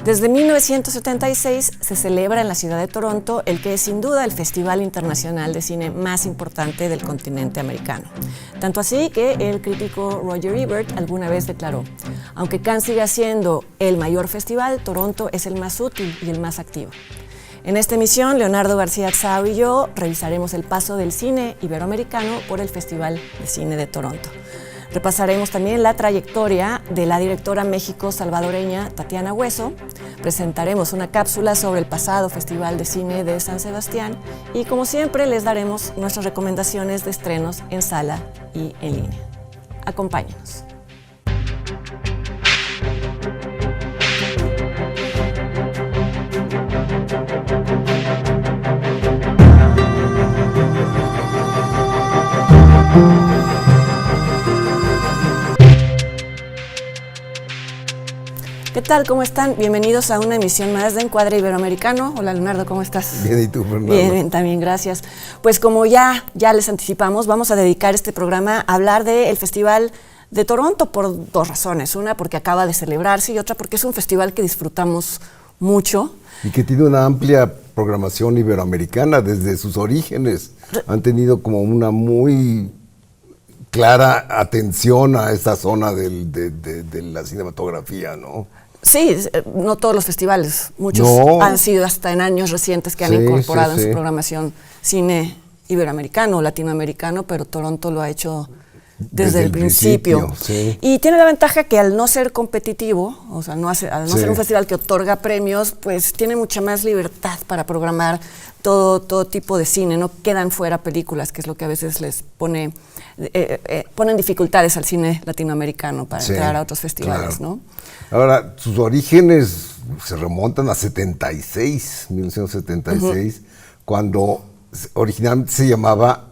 Desde 1976 se celebra en la ciudad de Toronto el que es sin duda el festival internacional de cine más importante del continente americano. Tanto así que el crítico Roger Ebert alguna vez declaró: aunque Cannes siga siendo el mayor festival, Toronto es el más útil y el más activo. En esta emisión, Leonardo García Axao y yo revisaremos el paso del cine iberoamericano por el Festival de Cine de Toronto. Repasaremos también la trayectoria de la directora México-salvadoreña Tatiana Hueso, presentaremos una cápsula sobre el pasado Festival de Cine de San Sebastián y, como siempre, les daremos nuestras recomendaciones de estrenos en sala y en línea. Acompáñenos. ¿Qué tal? ¿Cómo están? Bienvenidos a una emisión más de Encuadre Iberoamericano. Hola Leonardo, ¿cómo estás? Bien, ¿y tú, Fernando? Bien, también, gracias. Pues como ya les anticipamos, vamos a dedicar este programa a hablar del Festival de Toronto por dos razones. Una, porque acaba de celebrarse, y otra, porque es un festival que disfrutamos mucho. Y que tiene una amplia programación iberoamericana desde sus orígenes. Han tenido como una muy clara atención a esta zona de la cinematografía, ¿no? Sí, no todos los festivales, muchos han sido hasta en años recientes que han incorporado en su programación cine iberoamericano o latinoamericano, pero Toronto lo ha hecho desde el principio. Sí. Y tiene la ventaja que al no ser competitivo, o sea, al no ser un festival que otorga premios, pues tiene mucha más libertad para programar todo tipo de cine. No quedan fuera películas, que es lo que a veces les ponen dificultades al cine latinoamericano para entrar a otros festivales, ¿no? Ahora, sus orígenes se remontan a 1976, cuando originalmente se llamaba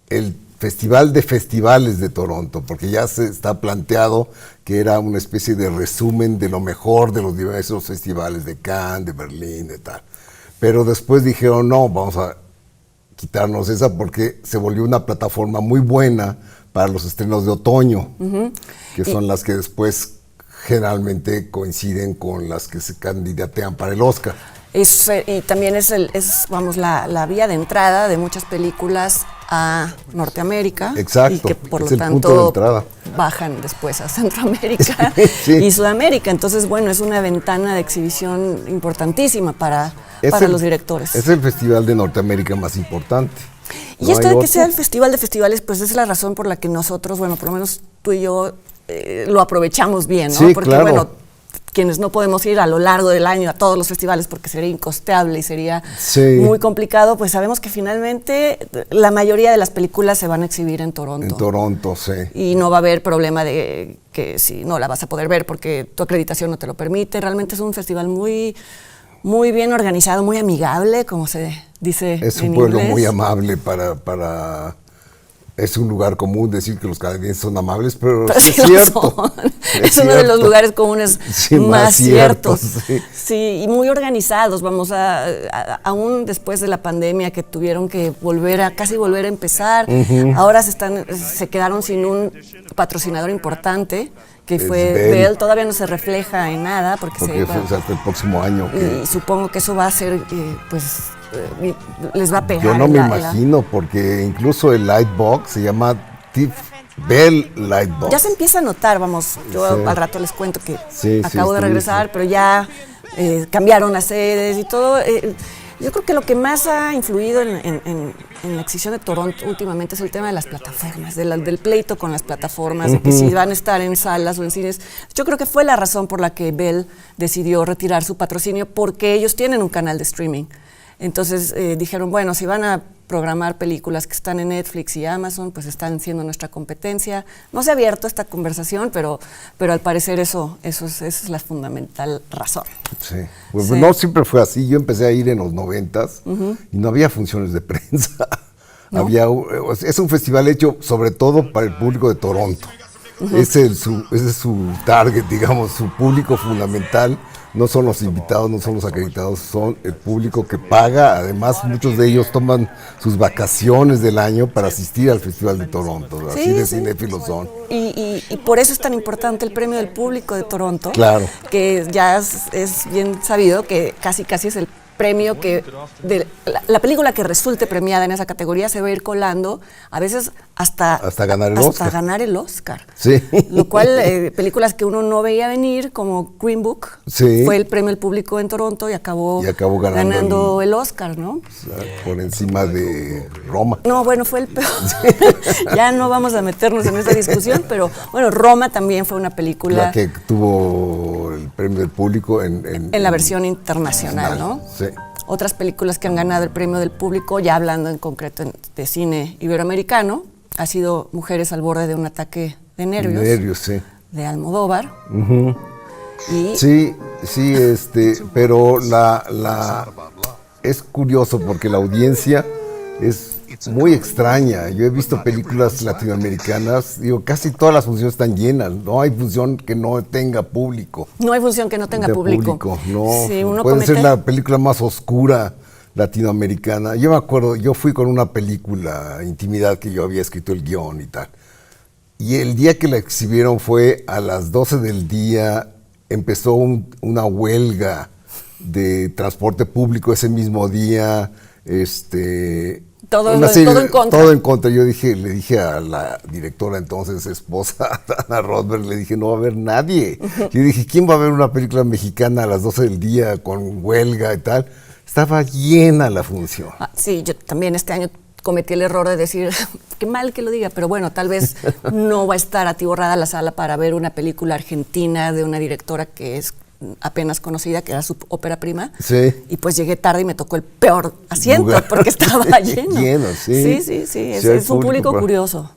el Festival de Festivales de Toronto, porque ya se está planteado que era una especie de resumen de lo mejor de los diversos festivales de Cannes, de Berlín, de tal. Pero después dijeron, no, vamos a quitarnos esa porque se volvió una plataforma muy buena para los estrenos de otoño, que son las que después generalmente coinciden con las que se candidatean para el Oscar. Y también es la vía de entrada de muchas películas a Norteamérica. Exacto, y que por es lo el tanto punto de entrada. Bajan después a Centroamérica y Sudamérica. Entonces, bueno, es una ventana de exhibición importantísima para los directores. Es el festival de Norteamérica más importante. Y esto de que sea el Festival de Festivales, pues es la razón por la que nosotros, bueno, por lo menos tú y yo lo aprovechamos bien, ¿no? Sí, porque, claro. Bueno, quienes no podemos ir a lo largo del año a todos los festivales porque sería incosteable y sería muy complicado, pues sabemos que finalmente la mayoría de las películas se van a exhibir en Toronto. En Toronto, sí. Y no va a haber problema de que si no la vas a poder ver porque tu acreditación no te lo permite. Realmente es un festival muy bien organizado, muy amigable, como se dice en inglés. Es un pueblo muy amable para... Es un lugar común decir que los canadienses son amables, pero sí es cierto. Es uno de los lugares comunes más ciertos. Sí, y muy organizados. Vamos aún después de la pandemia que tuvieron que casi volver a empezar, ahora se quedaron sin un patrocinador importante, que fue Bell. Todavía no se refleja en nada, porque fue hasta el próximo año. Y supongo que eso va a ser, les va a pegar. Yo no me imagino, porque incluso el Lightbox se llama TIFF Bell Lightbox. Ya se empieza a notar, yo al rato les cuento que acabo de regresar, pero ya cambiaron las sedes y todo. Yo creo que lo que más ha influido en la exhibición de Toronto últimamente es el tema de las plataformas, del pleito con las plataformas, de que si van a estar en salas o en cines. Yo creo que fue la razón por la que Bell decidió retirar su patrocinio, porque ellos tienen un canal de streaming. Entonces dijeron, bueno, si van a programar películas que están en Netflix y Amazon, pues están siendo nuestra competencia. No se ha abierto esta conversación, pero al parecer esa es la fundamental razón. Sí, pues no siempre fue así. Yo empecé a ir en los 90s y no había funciones de prensa. ¿No? Es un festival hecho sobre todo para el público de Toronto. Ese es su target, digamos, su público fundamental no son los invitados, no son los acreditados, son el público que paga. Además, muchos de ellos toman sus vacaciones del año para asistir al Festival de Toronto. Así de cinéfilos son. Y por eso es tan importante el premio del público de Toronto. Claro. Que ya es bien sabido que casi es el premio que de la película que resulte premiada en esa categoría se va a ir colando a veces hasta ganar el Oscar. Sí. Lo cual películas que uno no veía venir como Green Book fue el premio del público en Toronto y acabó ganando el Oscar, ¿no? O sea, por encima de Roma. No, bueno, fue el peor. Ya no vamos a meternos en esa discusión, pero bueno, Roma también fue una película la que tuvo el premio del público en la versión internacional, ¿no? Sí. Otras películas que han ganado el premio del público, ya hablando en concreto de cine iberoamericano, ha sido Mujeres al borde de un ataque de nervios, sí. De Almodóvar. Y sí, pero es curioso porque la audiencia es muy extraña. Yo he visto películas latinoamericanas, digo, casi todas las funciones están llenas, no hay función que no tenga público. No hay función que no tenga público. No, sí, uno puede ser la película más oscura latinoamericana. Yo me acuerdo, yo fui con una película, Intimidad, que yo había escrito el guión y tal. Y el día que la exhibieron fue a las 12 del día, empezó una huelga de transporte público ese mismo día, todo en contra. Todo en contra. Le dije a la directora entonces, esposa, Ana Rothberg, le dije, no va a haber nadie. Yo dije, ¿quién va a ver una película mexicana a las 12 del día con huelga y tal? Estaba llena la función. Sí, yo también este año cometí el error de decir, qué mal que lo diga, pero bueno, tal vez no va a estar atiborrada la sala para ver una película argentina de una directora que es apenas conocida, que era su ópera prima. Sí. Y pues llegué tarde y me tocó el peor asiento porque estaba lleno. Sí. Sí, es un público curioso.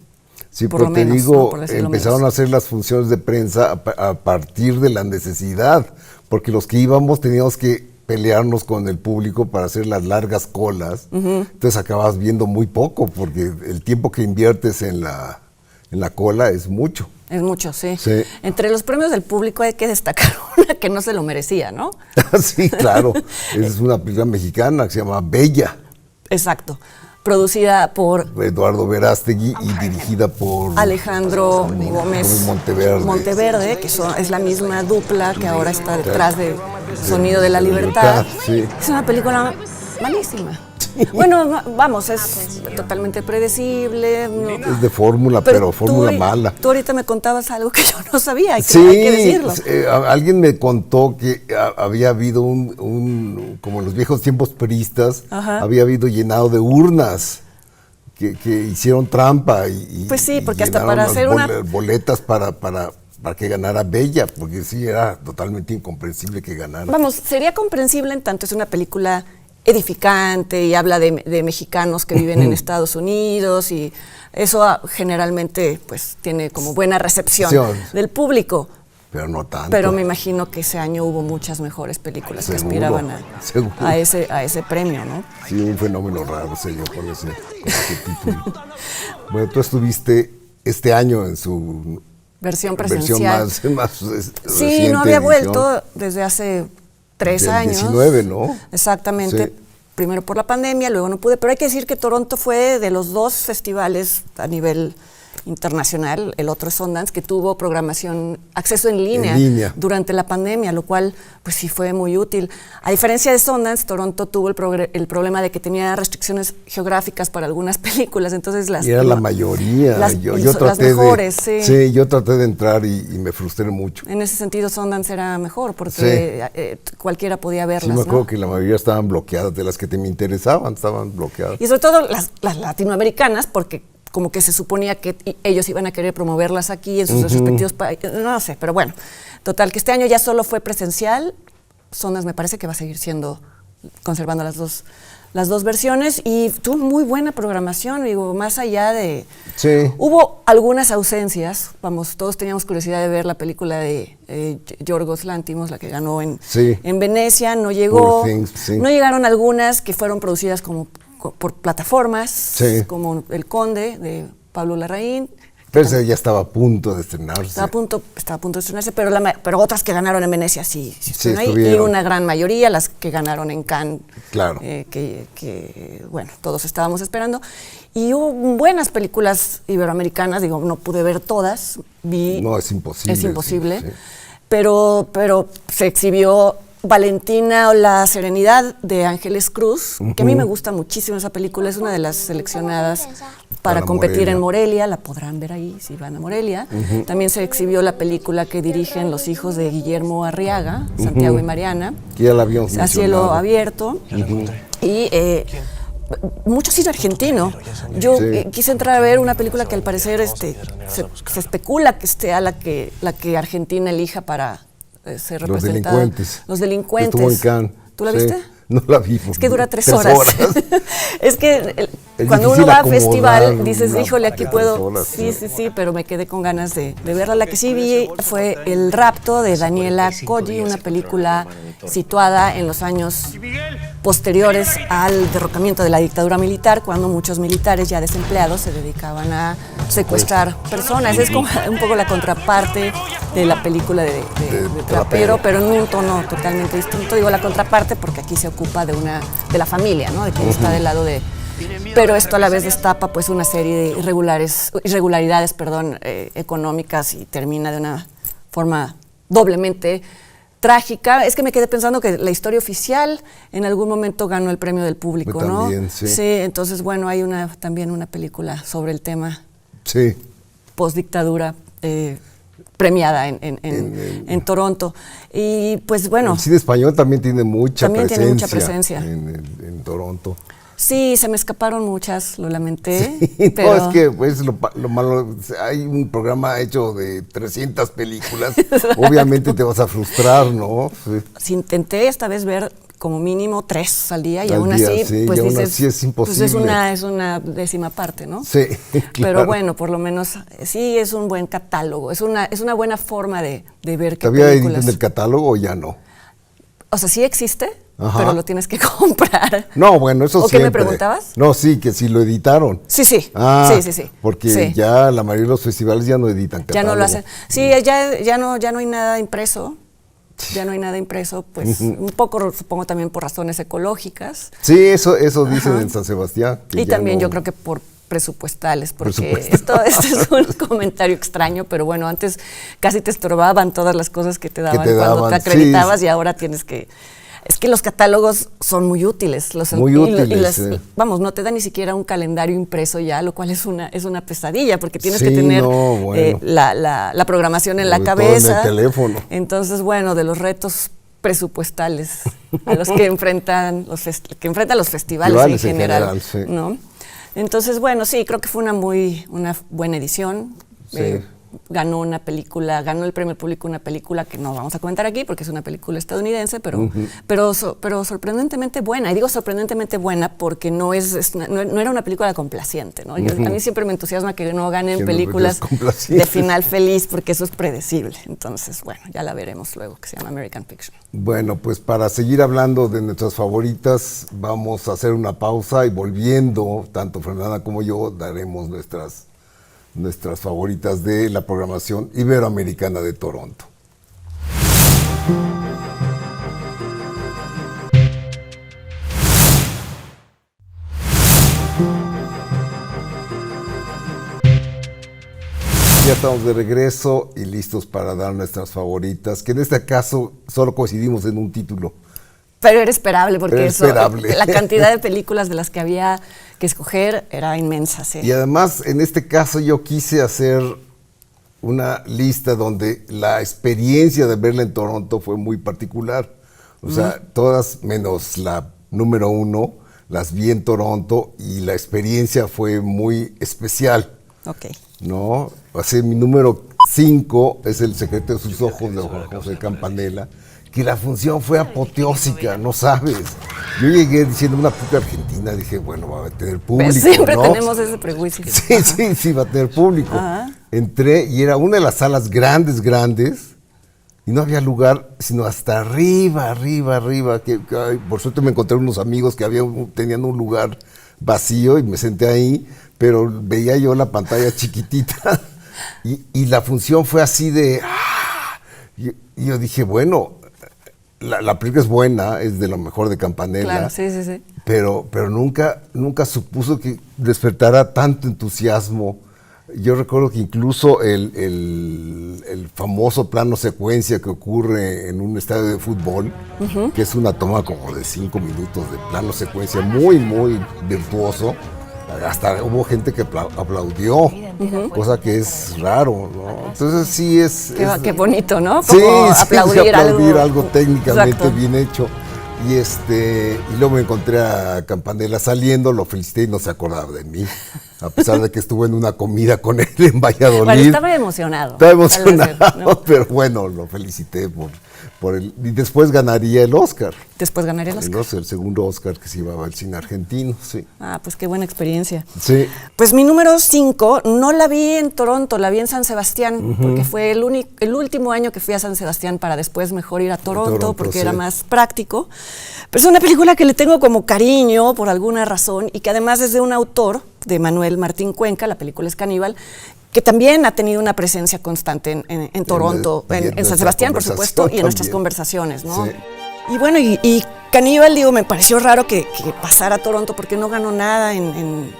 Sí, por lo te menos, digo, ¿no? Por decirlo empezaron menos. a hacer las funciones de prensa a partir de la necesidad, porque los que íbamos teníamos que pelearnos con el público para hacer las largas colas, entonces acabas viendo muy poco, porque el tiempo que inviertes en la cola es mucho. Es mucho, sí. Entre los premios del público hay que destacar una que no se lo merecía, ¿no? Sí, claro. Es una película mexicana que se llama Bella. Exacto. Producida por Eduardo Verástegui y dirigida por Alejandro Gómez Monteverde, que es la misma dupla que ahora está detrás de Sonido de la Libertad. Sí. Es una película malísima. Bueno, vamos, es totalmente predecible. Es de fórmula, pero fórmula mala. Tú ahorita me contabas algo que yo no sabía, hay sí, que decirlo. Alguien me contó que había habido como en los viejos tiempos priistas, había habido llenado de urnas, que hicieron trampa y pues sí, porque y hasta para hacer boletas para que ganara Bella, porque sí, era totalmente incomprensible que ganara. Vamos, sería comprensible en tanto es una película edificante y habla de mexicanos que viven en Estados Unidos y eso generalmente pues tiene como buena recepción del público. Pero no tanto. Pero me imagino que ese año hubo muchas mejores películas que aspiraban a ese premio, ¿no? Sí, un fenómeno raro se dio con ese título. Bueno, tú estuviste este año en su versión presencial. Más sí, no había vuelto desde hace 3 años. 19, ¿no? Exactamente. Sí. Primero por la pandemia, luego no pude. Pero hay que decir que Toronto fue de los 2 festivales a nivel internacional, el otro es Sundance, que tuvo programación, acceso en línea durante la pandemia, lo cual pues sí fue muy útil. A diferencia de Sundance, Toronto tuvo el problema de que tenía restricciones geográficas para algunas películas, entonces y era la mayoría. Yo traté mejores, sí, yo traté de entrar y me frustré mucho. En ese sentido Sundance era mejor, porque cualquiera podía verlas. Sí, me acuerdo que la mayoría estaban bloqueadas, de las que me interesaban, estaban bloqueadas. Y sobre todo las latinoamericanas, porque como que se suponía que ellos iban a querer promoverlas aquí en sus respectivos países, no sé, pero bueno, total, que este año ya solo fue presencial. Sundance me parece que va a seguir conservando las dos versiones y tuvo muy buena programación, digo, más allá de... Sí. Hubo algunas ausencias, vamos, todos teníamos curiosidad de ver la película de Yorgos Lanthimos, la que ganó en Venecia, no llegó, no llegaron algunas que fueron producidas como por plataformas, como El Conde, de Pablo Larraín, Pero ese ya estaba a punto de estrenarse. Estaba a punto de estrenarse, pero otras que ganaron en Venecia sí estuvieron ahí, y estuvieron. una gran mayoría, las que ganaron en Cannes, Claro. que bueno, todos estábamos esperando. Y hubo buenas películas iberoamericanas, digo, no pude ver todas, No, es imposible. Es imposible, sí. pero se exhibió Valentina o La Serenidad de Ángeles Cruz, que a mí me gusta muchísimo esa película, es una de las seleccionadas para competir en Morelia, la podrán ver ahí si van a Morelia. También se exhibió la película que dirigen los hijos de Guillermo Arriaga, Santiago y Mariana, Que ya la habíamos A Cielo mencionado. Abierto, y mucho cine argentino. Yo quise entrar a ver una película que al parecer se especula que sea la que Argentina elija para ser representada. Los Delincuentes. Estuvo en Cannes. ¿Tú la Sí. viste? No la vi. Es que dura 3 horas. Es que Es cuando difícil uno va a acomodar festival, dices, una híjole, aquí 3 puedo. horas, Sí, pero me quedé con ganas de verla. La que sí vi fue El Rapto de Daniela Coggi, una película situada en los años posteriores al derrocamiento de la dictadura militar, cuando muchos militares ya desempleados se dedicaban a secuestrar personas. Es como un poco la contraparte de la película de Trapero, pero en un tono totalmente distinto. Digo la contraparte porque aquí se ocupa de la familia, ¿no? De quien está del lado de... Pero esto a la vez destapa pues una serie de irregularidades económicas y termina de una forma doblemente trágica. Es que me quedé pensando que la historia oficial en algún momento ganó el premio del público, Yo ¿no? también, sí. Sí, entonces bueno, hay también una película sobre el tema Sí. postdictadura premiada en Toronto. Y pues bueno. El cine español también tiene mucha presencia. En Toronto. Sí, se me escaparon muchas, lo lamenté. Sí, pero... no, es que pues, lo malo, hay un programa hecho de 300 películas, obviamente te vas a frustrar, ¿no? Sí. Intenté esta vez ver como mínimo 3 al día y Al aún día, así, sí, pues y aún dices, así es imposible. Pues es una décima parte, ¿no? Sí, claro. Pero bueno, por lo menos sí es un buen catálogo, es una buena forma de ver qué ¿Todavía películas. editan el catálogo o ya no? O sea, sí existe, Ajá. pero lo tienes que comprar. No, bueno, eso ¿O siempre. qué me preguntabas? No, sí, que si lo editaron. Sí. Ah, sí. Porque Sí. ya la mayoría de los festivales ya no editan catálogo. Ya no lo hacen. Sí, ya no hay nada impreso. Ya no hay nada impreso, pues un poco supongo también por razones ecológicas. Sí, eso dicen en San Sebastián. Que Y ya también no- yo creo que por presupuestales, porque Presupuestal. esto es un comentario extraño, pero bueno, antes casi te estorbaban todas las cosas que te daban te cuando daban, te acreditabas sí. y ahora tienes que... Es que los catálogos son muy útiles. Muy útiles, sí. Vamos, no te da ni siquiera un calendario impreso ya, lo cual es una pesadilla, porque tienes Sí, que tener no, bueno. la programación en la Sobre todo cabeza. en el teléfono. Entonces, bueno, de los retos presupuestales a los que enfrentan los festivales en general, sí. ¿no? Entonces, bueno, sí, creo que fue una buena edición. Sí. Ganó el premio público una película que no vamos a comentar aquí porque es una película estadounidense, pero sorprendentemente buena. Y digo sorprendentemente buena porque no era una película complaciente, ¿no? A mí siempre me entusiasma que no ganen Que no películas películas complacientes. de final feliz porque eso es predecible. Entonces, bueno, ya la veremos luego, que se llama American Fiction. Bueno, pues para seguir hablando de nuestras favoritas, vamos a hacer una pausa y volviendo, tanto Fernanda como yo, daremos nuestras favoritas de la programación iberoamericana de Toronto. Ya estamos de regreso y listos para dar nuestras favoritas, que en este caso solo coincidimos en un título. Pero era esperable porque Era esperable. la cantidad de películas de las que había que escoger era inmensa, sí. Y además, en este caso, yo quise hacer una lista donde la experiencia de verla en Toronto fue muy particular. O sea, todas menos la número 1, las vi en Toronto y la experiencia fue muy especial, Ok. ¿no? Así, mi número 5 es El secreto de sus ojos de Juan José Campanella, que la función fue apoteósica, no sabes. Yo llegué diciendo una película argentina, dije, bueno, va a tener público, Pues siempre ¿no? tenemos ese prejuicio. Sí, va a tener público. Ajá. Entré y era una de las salas grandes, y no había lugar sino hasta arriba, que ay, por suerte me encontré unos amigos que tenían un lugar vacío y me senté ahí, pero veía yo la pantalla chiquitita Y la función fue así de... ¡ah! Y yo dije, bueno, la película es buena, es de lo mejor de Campanella. Claro, sí. Pero nunca supuso que despertara tanto entusiasmo. Yo recuerdo que incluso el famoso plano secuencia que ocurre en un estadio de fútbol, que es una toma como de 5 minutos de plano secuencia muy, muy virtuoso, hasta hubo gente que aplaudió, cosa que es raro, ¿no? Entonces sí es... Qué bonito, ¿no? Sí, Como aplaudir algo técnicamente Exacto. bien hecho. Y luego me encontré a Campanella saliendo, lo felicité y no se acordaba de mí, a pesar de que estuve en una comida con él en Valladolid. Bueno, estaba emocionado. Estaba emocionado, ¿no? pero bueno, lo felicité por el... Y después ganaría el Oscar. Después ganaría el Oscar. El segundo Oscar que se llevaba el cine argentino, sí. Ah, pues qué buena experiencia. Sí. Pues mi número 5 no la vi en Toronto, la vi en San Sebastián, porque fue el último año que fui a San Sebastián para después mejor ir a Toronto porque era más práctico. Pero es una película que le tengo como cariño por alguna razón y que además es de un autor, de Manuel Martín Cuenca, la película es Caníbal, que también ha tenido una presencia constante en Toronto, en San Sebastián, por supuesto, y en nuestras conversaciones, ¿no? Sí. Y bueno, y Caníbal, digo, me pareció raro que pasara a Toronto porque no ganó nada en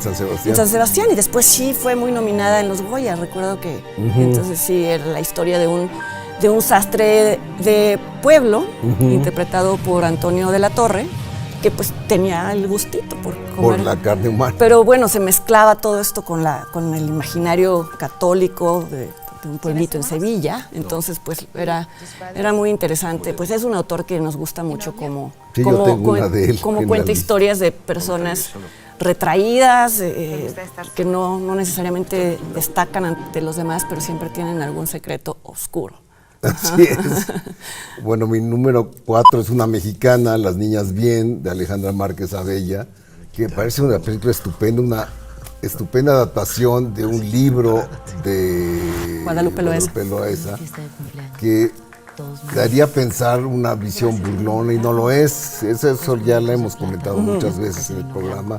San Sebastián. En San Sebastián, y después sí fue muy nominada en los Goya, recuerdo que entonces sí, era la historia de un sastre de pueblo, interpretado por Antonio de la Torre, que pues tenía el gustito por comer. Por la carne humana. Pero bueno, se mezclaba todo esto con el imaginario católico de un pueblito en Sevilla, entonces pues era muy interesante. Pues es un autor que nos gusta mucho como cuenta historias de personas retraídas, que no necesariamente destacan ante los demás, pero siempre tienen algún secreto oscuro. Así es. Bueno, mi número 4 es una mexicana, Las Niñas Bien, de Alejandra Márquez Abella, que me parece una película estupenda, una estupenda adaptación de un libro de Guadalupe Loaesa, que daría a pensar una visión burlona y no lo es. Eso ya la hemos comentado muchas veces en el programa.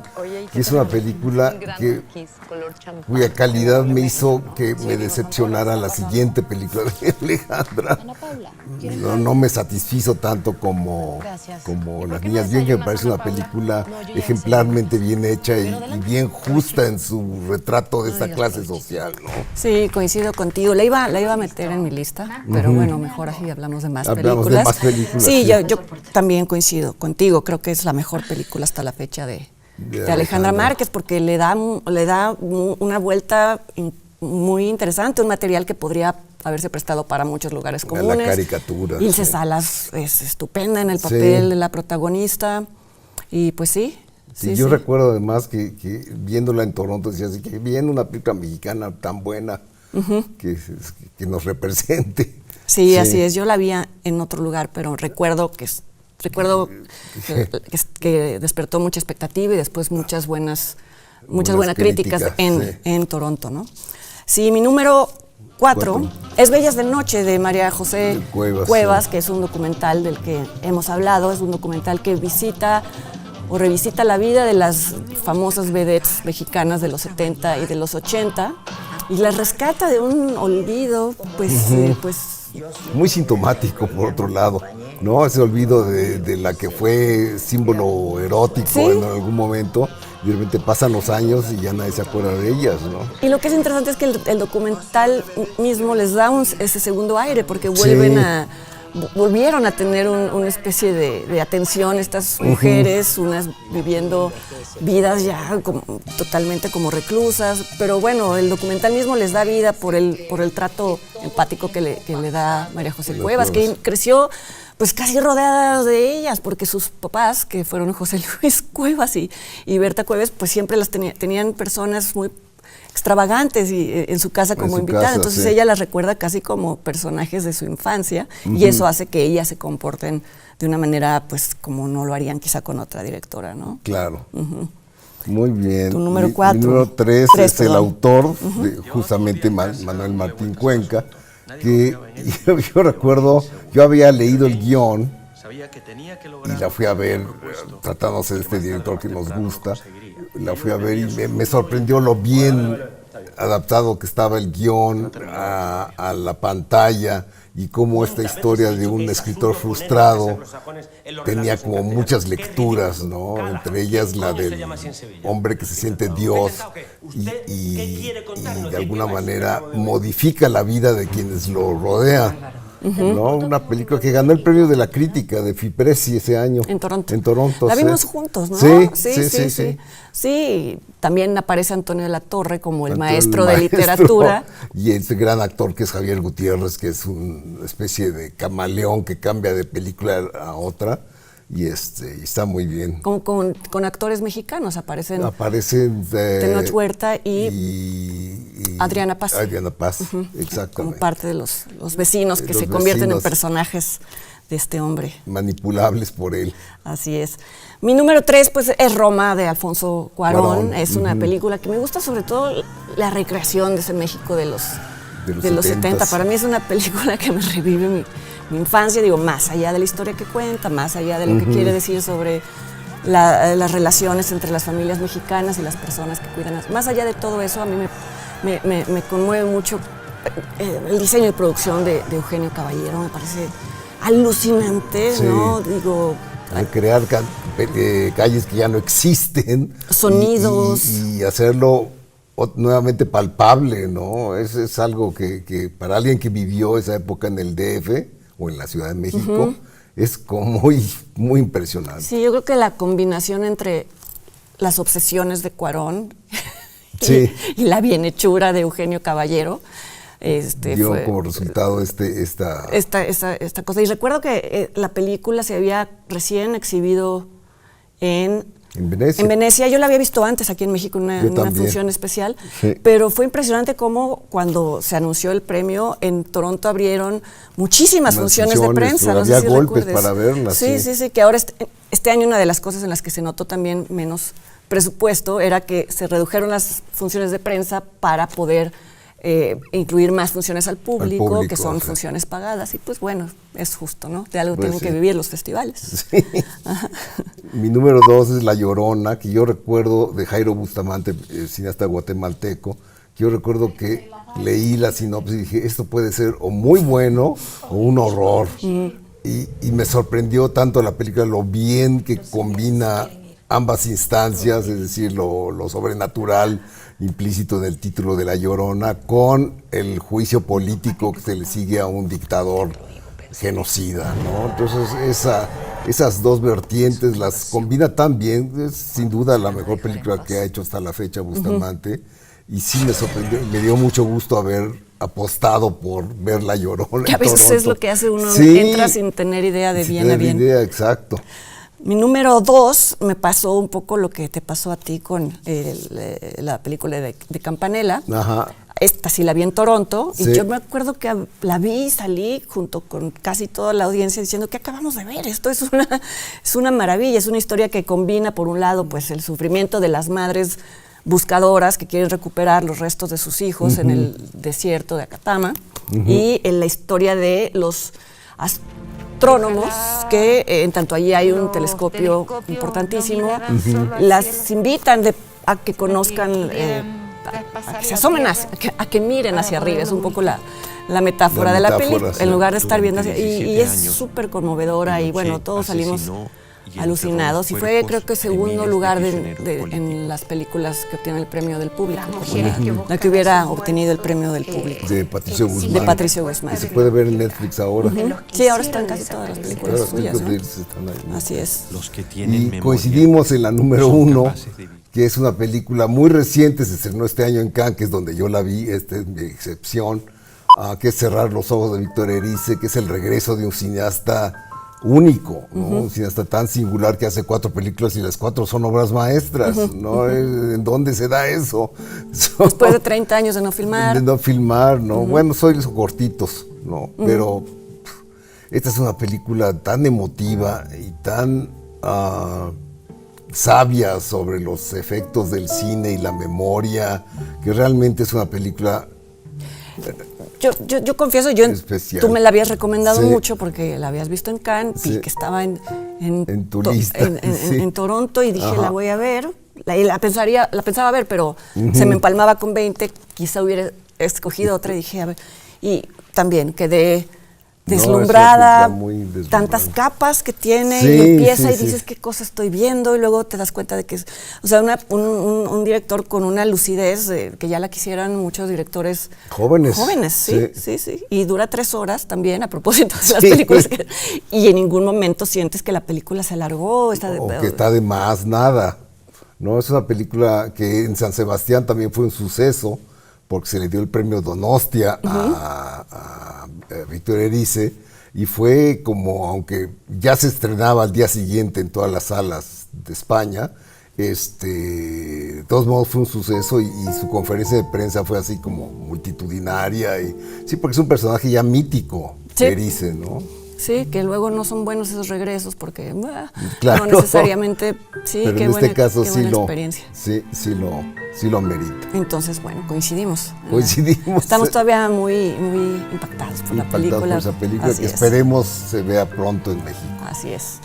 Y es una película cuya calidad me hizo que me decepcionara la siguiente película de Alejandra. No me satisfizo tanto como Las Niñas Bien, que me parece una película ejemplarmente bien hecha y bien justa en su retrato de esta clase social, ¿no? Sí, coincido contigo. La iba a meter en mi lista, pero bueno, mejor así hablamos de más Hablamos películas. de más películas, Sí, sí. yo también coincido contigo. Creo que es la mejor película hasta la fecha de Alejandra Márquez, porque le da una vuelta muy interesante, un material que podría haberse prestado para muchos lugares comunes. La caricatura. Ilse Salas es estupenda en el papel de la protagonista. Y pues sí. Sí, yo recuerdo además que viéndola en Toronto decía así, que viendo una película mexicana tan buena que nos represente. Sí, así es. Yo la vi en otro lugar, pero recuerdo que despertó mucha expectativa y después muchas buenas críticas en Toronto, ¿no? Sí, mi número 4 es Bellas de Noche, de María José Cuevas, que es un documental del que hemos hablado. Es un documental que visita o revisita la vida de las famosas vedettes mexicanas de los 70 y de los 80 y las rescata de un olvido, pues muy sintomático, por otro lado, ¿no? Ese olvido de la que fue símbolo erótico en algún momento, y de repente pasan los años y ya nadie se acuerda de ellas, ¿no? Y lo que es interesante es que el documental mismo les da ese segundo aire, porque volvieron a tener una especie de atención estas mujeres, unas viviendo vidas ya totalmente como reclusas, pero bueno, el documental mismo les da vida por el trato empático que le da María José Cuevas, que creció pues casi rodeada de ellas, porque sus papás, que fueron José Luis Cuevas y Berta Cuevas, pues siempre las tenían personas muy extravagantes y en su casa como invitada, entonces ella las recuerda casi como personajes de su infancia y eso hace que ellas se comporten de una manera pues como no lo harían quizá con otra directora, ¿no? Claro. Muy bien. Tu número 4. Mi número 3 es el autor, justamente Manuel Martín Cuenca, que yo recuerdo, yo había leído el guión y la fui a ver, tratándose de este director que nos gusta, la fui a ver y me sorprendió lo bien adaptado que estaba el guión a la pantalla, y cómo esta historia de un escritor frustrado tenía como muchas lecturas, ¿no? Entre ellas la del hombre que se siente Dios y de alguna manera modifica la vida de quienes lo rodean. ¿No? Una película que ganó el premio de la crítica de FIPRESI ese año. En Toronto. En Toronto. La vimos juntos, ¿no? Sí. Sí, también aparece Antonio de la Torre como el maestro de literatura. Y ese gran actor que es Javier Gutiérrez, que es una especie de camaleón que cambia de película a otra. Y está muy bien. Con actores mexicanos aparecen Tenoch Huerta y Adriana Paz. Adriana Paz, exactamente. Como parte de los vecinos que se convierten en personajes de este hombre. Manipulables por él. Así es. Mi número 3, pues, es Roma, de Alfonso Cuarón. Es una película que me gusta, sobre todo la recreación de ese México de los 70. Para mí es una película que me revive mi infancia, digo, más allá de la historia que cuenta, más allá de lo que quiere decir sobre las relaciones entre las familias mexicanas y las personas que cuidan. Más allá de todo eso, a mí me conmueve mucho el diseño de producción de Eugenio Caballero. Me parece alucinante, sí. ¿No? Digo, crear calles que ya no existen. Sonidos. Y hacerlo nuevamente palpable, ¿no? Es algo que para alguien que vivió esa época en el DF o en la Ciudad de México, es como muy impresionante. Sí, yo creo que la combinación entre las obsesiones de Cuarón y la bienhechura de Eugenio Caballero dio fue como resultado esta cosa. Y recuerdo que la película se había recién exhibido en Venecia. En Venecia. Yo la había visto antes aquí en México, una función especial, pero fue impresionante cómo cuando se anunció el premio, en Toronto abrieron muchísimas funciones de prensa. No sé si golpes para verlas. Sí, que ahora este año una de las cosas en las que se notó también menos presupuesto era que se redujeron las funciones de prensa para poder incluir más funciones al público, que son funciones pagadas, y pues bueno, es justo, ¿no? De algo tienen que vivir los festivales. Sí. Mi número 2 es La Llorona, que yo recuerdo, de Jairo Bustamante, cineasta guatemalteco, que yo recuerdo que leí la sinopsis y dije, esto puede ser o muy bueno o un horror. Y me sorprendió tanto la película, lo bien que combina ambas instancias, es decir, lo sobrenatural implícito en el título de La Llorona, con el juicio político que se le sigue a un dictador genocida, ¿no? Entonces esas dos vertientes las combina tan bien. Es sin duda la mejor película que ha hecho hasta la fecha Bustamante, y sí me sorprendió, me dio mucho gusto haber apostado por ver La Llorona. Que a veces es lo que hace uno, entra sin tener idea de bien a bien. Sin tener idea, exacto. Mi número 2 me pasó un poco lo que te pasó a ti con la película de Campanella. Ajá. Esta sí la vi en Toronto, y yo me acuerdo que la vi y salí junto con casi toda la audiencia diciendo que acabamos de ver, esto es una maravilla, es una historia que combina por un lado pues el sufrimiento de las madres buscadoras que quieren recuperar los restos de sus hijos en el desierto de Acatama, y en la historia de los astrónomos que en tanto allí hay un telescopio importantísimo, las invitan a que conozcan, a que se asomen, a que miren hacia arriba. Es un poco la metáfora de la película, en lugar de estar viendo hacia, y es súper conmovedora, y bueno, todos salimos alucinados, y fue creo que segundo lugar en las películas que obtienen el premio del público, la que hubiera obtenido el premio del público. De Patricio Guzmán. De Patricio Guzmán. Que se puede ver en Netflix ahora. Sí, ahora están casi todas las películas suyas, ¿no? Así es. Y coincidimos en la número 1, que es una película muy reciente, se estrenó este año en Cannes, que es donde yo la vi, esta es mi excepción, que es Cerrar los ojos, de Víctor Erice, que es el regreso de un cineasta único, ¿no? Un cineasta tan singular que hace 4 películas y las 4 son obras maestras, ¿no? ¿En dónde se da eso? Después de 30 años de no filmar. De no filmar, ¿no? Bueno, soy los cortitos, ¿no? Pero esta es una película tan emotiva y tan sabia sobre los efectos del cine y la memoria, que realmente es una película... Yo confieso, tú me la habías recomendado mucho porque la habías visto en Cannes, y que estaba en tu lista, en Toronto, y dije, la voy a ver. la pensaba ver, pero se me empalmaba con 20, quizá hubiera escogido otra y dije, a ver, y también quedé deslumbrada, tantas capas que tiene, y empieza y dices, ¿qué cosa estoy viendo? Y luego te das cuenta de que es, o sea, un director con una lucidez que ya la quisieran muchos directores jóvenes, sí. Y dura 3 horas también, a propósito de las películas. Y en ningún momento sientes que la película se alargó. Que está de más, nada. No, es una película que en San Sebastián también fue un suceso, porque se le dio el premio Donostia a Víctor Erice, y fue como, aunque ya se estrenaba al día siguiente en todas las salas de España, de todos modos fue un suceso, y su conferencia de prensa fue así como multitudinaria, sí, porque es un personaje ya mítico, Erice, ¿no? Sí, que luego no son buenos esos regresos porque claro, no necesariamente, sí, pero qué en buena, este caso qué sí buena experiencia. Sí lo amerita. Entonces, bueno, coincidimos. Estamos todavía muy impactados por la película. Por esa película que esperemos se vea pronto en México. Así es.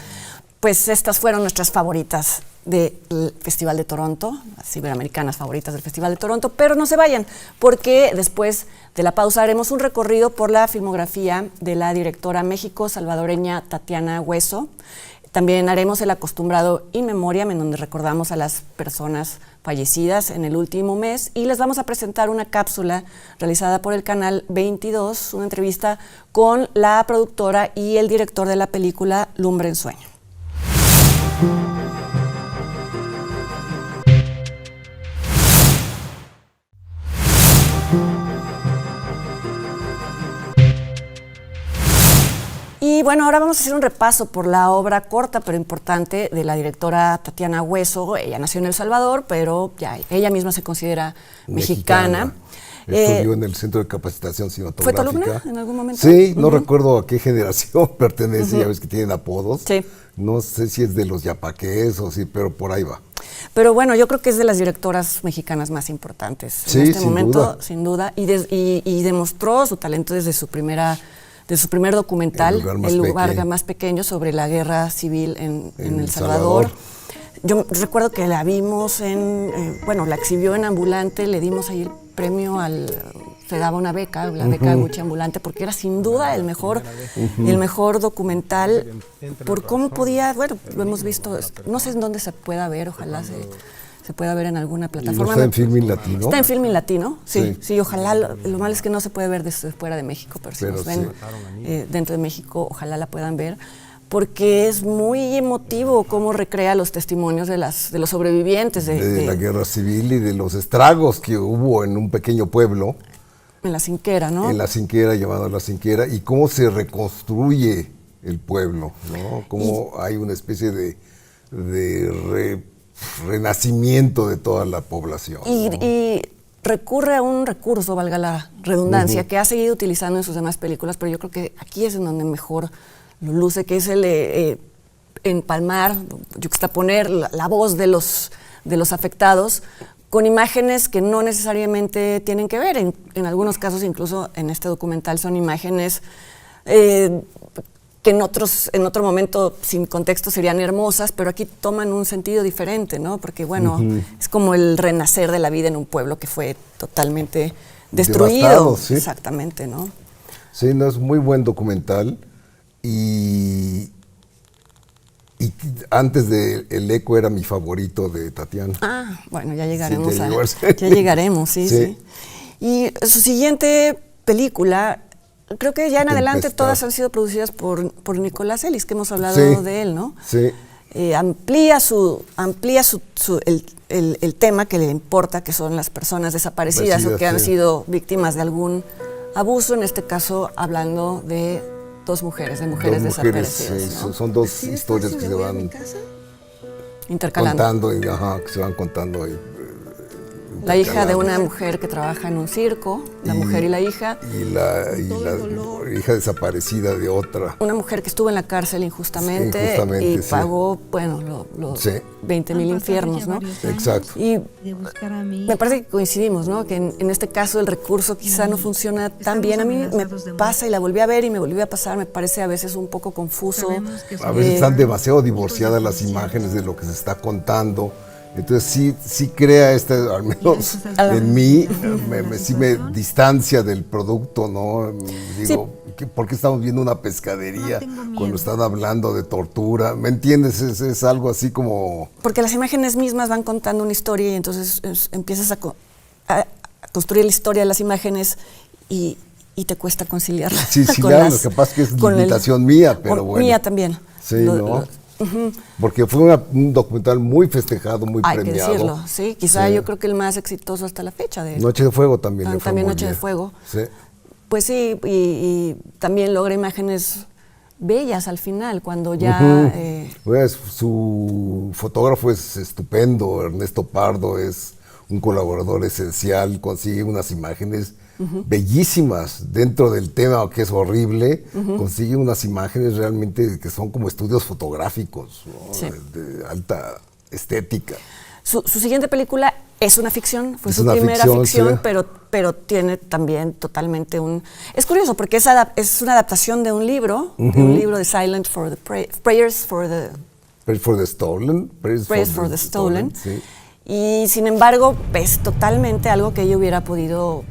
Pues estas fueron nuestras favoritas del Festival de Toronto, las iberoamericanas favoritas del Festival de Toronto, pero no se vayan, porque después de la pausa haremos un recorrido por la filmografía de la directora México-salvadoreña Tatiana Hueso. También haremos el acostumbrado In Memoriam, en donde recordamos a las personas fallecidas en el último mes, y les vamos a presentar una cápsula realizada por el canal 22, una entrevista con la productora y el director de la película Lumbre en Sueño. Y bueno, ahora vamos a hacer un repaso por la obra corta pero importante de la directora Tatiana Hueso. Ella nació en El Salvador, pero ya ella misma se considera mexicana. Estudió en el Centro de Capacitación Cinematográfica. ¿Fue tu alumna en algún momento? Sí, no recuerdo a qué generación pertenece, ya ves que tienen apodos. Sí. No sé si es de los yapaqués o sí, pero por ahí va. Pero bueno, yo creo que es de las directoras mexicanas más importantes en este momento, sin duda, y demostró su talento desde su primer documental, El lugar más pequeño, sobre la guerra civil en El Salvador. Yo recuerdo que la vimos la exhibió en Ambulante, le dimos ahí el premio se daba una beca, la beca Gucci Ambulante, porque era sin duda el mejor documental por cómo podía, bueno, lo hemos visto, no sé en dónde se pueda ver, ojalá se pueda ver en alguna plataforma. ¿Está en Filmin Latino? Está en Filmin Latino, sí, ojalá, lo malo es que no se puede ver desde fuera de México, pero si nos ven dentro de México, ojalá la puedan ver, porque es muy emotivo cómo recrea los testimonios de los sobrevivientes. De la guerra civil y de los estragos que hubo en un pequeño pueblo. En La Cinquera, ¿no? En La Cinquera, llamado La Cinquera, y cómo se reconstruye el pueblo, ¿no? Cómo hay una especie de renacimiento de toda la población. Y recurre a un recurso, valga la redundancia, que ha seguido utilizando en sus demás películas, pero yo creo que aquí es en donde mejor lo luce, que es el empalmar, yuxtaponer la voz de los afectados con imágenes que no necesariamente tienen que ver. En algunos casos, incluso en este documental, son imágenes que en otro momento, sin contexto, serían hermosas, pero aquí toman un sentido diferente, ¿no? Porque, bueno, es como el renacer de la vida en un pueblo que fue totalmente destruido. Devastado, sí. Exactamente, ¿no? Sí, no, es muy buen documental. Y antes de El Eco era mi favorito de Tatiana. Ah, bueno, ya llegaremos ya llegaremos, sí. Y su siguiente película, creo que ya en adelante todas han sido producidas por Nicolás Ellis, que hemos hablado de él, ¿no? Sí. Amplía el tema que le importa, que son las personas desaparecidas o que han sido víctimas de algún abuso, en este caso hablando de dos mujeres desaparecidas. Sí, ¿no? Son dos historias que se van intercalando. Que se van contando ahí. La hija de una mujer que trabaja en un circo, la mujer y la hija. Y la hija desaparecida de otra. Una mujer que estuvo en la cárcel injustamente y pagó, bueno, los 20,000 infiernos, ¿no? Exacto. Y me parece que coincidimos, ¿no? Que en este caso el recurso quizá no funciona tan bien. A mí me pasa, y la volví a ver y me volví a pasar, me parece a veces un poco confuso. A veces están demasiado divorciadas las imágenes de lo que se está contando, Entonces sí crea al menos en mí, sí me distancia del producto, ¿no? Digo, ¿por qué estamos viendo una pescadería cuando están hablando de tortura? ¿Me entiendes? Es algo así como... Porque las imágenes mismas van contando una historia y entonces empiezas a construir la historia de las imágenes y te cuesta conciliarla. Sí, claro, lo que pasa es que es limitación mía, pero bueno. Mía también. Sí, ¿no? Porque fue un documental muy festejado, muy premiado. Hay que decirlo, sí. Quizá yo creo que el más exitoso hasta la fecha. Noche de Fuego también le fue También muy Noche bien. de Fuego. Sí. Pues sí, y también logra imágenes bellas al final, cuando ya... Pues su fotógrafo es estupendo, Ernesto Pardo es un colaborador esencial, consigue unas imágenes bellísimas dentro del tema que es horrible, consigue unas imágenes realmente que son como estudios fotográficos, ¿no? Sí. De alta estética. Su siguiente película es una ficción, fue Es su una primera ficción, ficción, sí. pero tiene también totalmente Es curioso porque es una adaptación de un libro de Silent for the Prayers for the... Prayers for the Stolen. Prayers for the Stolen. Sí. Y sin embargo, es totalmente algo que ella hubiera podido